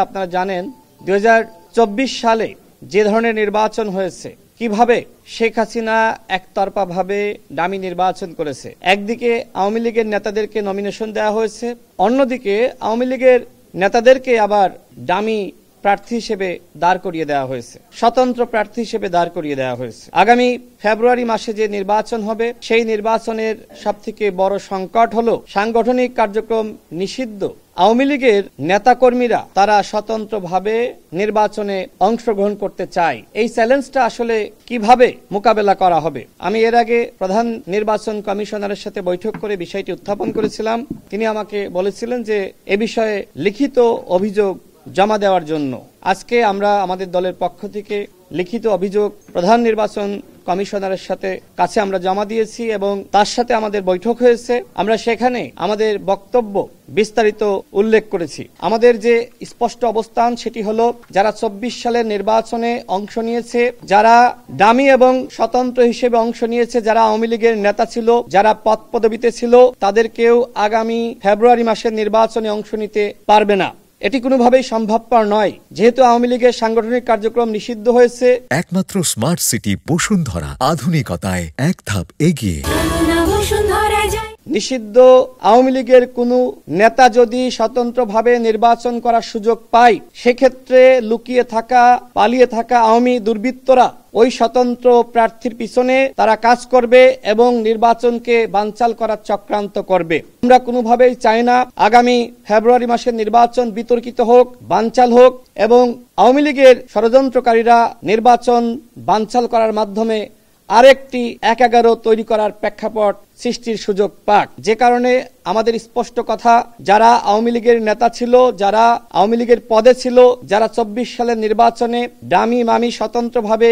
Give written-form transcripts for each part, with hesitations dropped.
আপনারা জানেন 2024 সালে যে ধরনের নির্বাচন হয়েছে, কিভাবে শেখ হাসিনা একতরফাভাবে ডামি নির্বাচন করেছে। একদিকে আওয়ামী লীগের নেতাদেরকে নমিনেশন দেওয়া হয়েছে, অন্যদিকে আওয়ামী লীগের নেতাদেরকে আবার ডামি প্রার্থী হিসেবে দাঁড় করিয়ে দেওয়া হয়েছে, স্বতন্ত্র প্রার্থী হিসেবে দাঁড় করিয়ে দেওয়া হয়েছে। আগামী ফেব্রুয়ারি মাসে যে নির্বাচন হবে, সেই নির্বাচনের সবথেকে বড় সংকট হলো সাংগঠনিক কার্যক্রম নিষিদ্ধ। আওয়ামী লীগের নেতাকর্মীরা তারা স্বতন্ত্রভাবে নির্বাচনে অংশগ্রহণ করতে চায়। এই চ্যালেঞ্জটা আসলে কিভাবে মোকাবেলা করা হবে? আমি এর আগে প্রধান নির্বাচন কমিশনারের সাথে বৈঠক করে বিষয়টি উত্থাপন করেছিলাম। তিনি আমাকে বলেছিলেন যে এ বিষয়ে লিখিত অভিযোগ জমা দেওয়ার জন্য। আজকে আমরা আমাদের দলের পক্ষ থেকে লিখিত অভিযোগ প্রধান নির্বাচন কমিশনারের কাছে আমরা জমা দিয়েছি এবং তার সাথে আমাদের বৈঠক হয়েছে। আমরা সেখানে আমাদের বক্তব্য বিস্তারিত উল্লেখ করেছি। আমাদের যে স্পষ্ট অবস্থান সেটি হলো, যারা 24 সালের নির্বাচনে অংশ নিয়েছে, যারা ডামি এবং স্বতন্ত্র হিসেবে অংশ নিয়েছে, যারা আওয়ামী লীগের নেতা ছিল, যারা পদ পদবিতে ছিল, তাদেরকেও আগামী ফেব্রুয়ারি মাসের নির্বাচনে অংশ নিতে পারবে না। এটি কোনোভাবেই সম্ভবপর নয়, যেহেতু আওয়ামী লীগের সাংগঠনিক কার্যক্রম নিষিদ্ধ হয়েছে। একমাত্র স্মার্ট সিটি বসুন্ধরা, আধুনিকতায় এক ধাপ এগিয়ে। নিষিদ্ধ আওয়ামী লীগের কোনো নেতা যদি স্বতন্ত্রভাবে নির্বাচন করার সুযোগ পায়, সেক্ষেত্রে লুকিয়ে থাকা, পালিয়ে থাকা আওয়ামী দুর্বৃত্তরা ওই স্বতন্ত্র প্রার্থীর পিছনে তারা কাজ করবে এবং নির্বাচনকে বানচাল করার চক্রান্ত করবে। আমরা কোনোভাবেই চাই না আগামী ফেব্রুয়ারি মাসের নির্বাচন বিতর্কিত হোক, বানচাল হোক এবং আওয়ামী লীগের ষড়যন্ত্রকারীরা নির্বাচন বানচাল করার মাধ্যমে আরেকটি 1-11 তৈরি করার প্রেক্ষাপট সৃষ্টির সুযোগ পাক। যে কারণে আমাদের স্পষ্ট কথা, যারা আওয়ামী লীগের নেতা ছিল, যারা আওয়ামী লীগের পদে ছিল, যারা 24 সালের নির্বাচনে ডামি মামি স্বতন্ত্রভাবে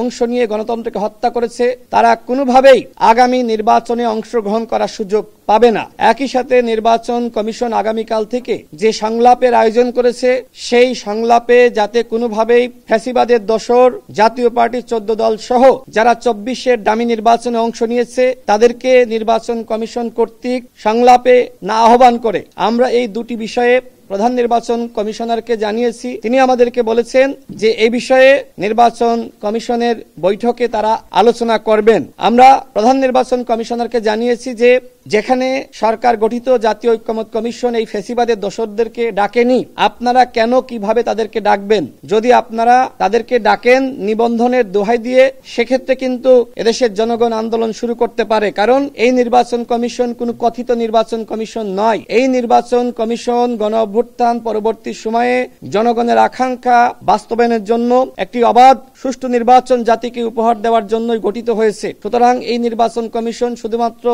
অংশ নিয়ে গণতন্ত্রকে হত্যা করেছে, তারা কোনোভাবেই আগামী নির্বাচনে অংশগ্রহণ করার সুযোগ পাবে না। একই সাথে নির্বাচন কমিশন আগামীকাল থেকে যে সংলাপের আয়োজন করেছে, সেই সংলাপে যাতে কোনোভাবেই ফ্যাসিবাদের দোসর, জাতীয় পার্টির 14 দল সহ যারা 24-এর ডামি নির্বাচনে অংশ নিয়েছে তাদেরকে নির্বাচন কমিশন কর্তৃক সংলাপে না আহ্বান করে। আমরা এই দুটি বিষয়ে প্রধান নির্বাচন কমিশনারকে জানিয়েছি। তিনি আমাদেরকে বলেছেন যে এই বিষয়ে নির্বাচন কমিশনের বৈঠকে তারা আলোচনা করবেন। আমরা প্রধান নির্বাচন কমিশনারকে জানিয়েছি যে যেখানে সরকার গঠিত জাতীয় ঐক্যমত্য কমিশন এই ফ্যাসিবাদের দোসরদেরকে ডাকেনি, আপনারা কেন কিভাবে তাদেরকে ডাকবেন? যদি আপনারা তাদেরকে ডাকেন নিবন্ধনের দোহাই দিয়ে, সেক্ষেত্রে কিন্তু এদেশের জনগণ আন্দোলন শুরু করতে পারে। কারণ এই নির্বাচন কমিশন কোনো কথিত নির্বাচন কমিশন নয়। এই নির্বাচন কমিশন গণঅভ্যুত্থান পরবর্তী সময়ে জনগণের আকাঙ্ক্ষা বাস্তবায়নের জন্য একটি অবাধ সুষ্ঠু নির্বাচন জাতিকে উপহার দেওয়ার জন্যই গঠিত হয়েছে। সুতরাং এই নির্বাচন কমিশন শুধুমাত্র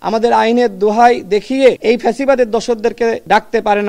আমাদের আইনের দোহাই দেখিয়ে এই ফ্যাসিবাদের দোসরদেরকে ডাকতে পারে না।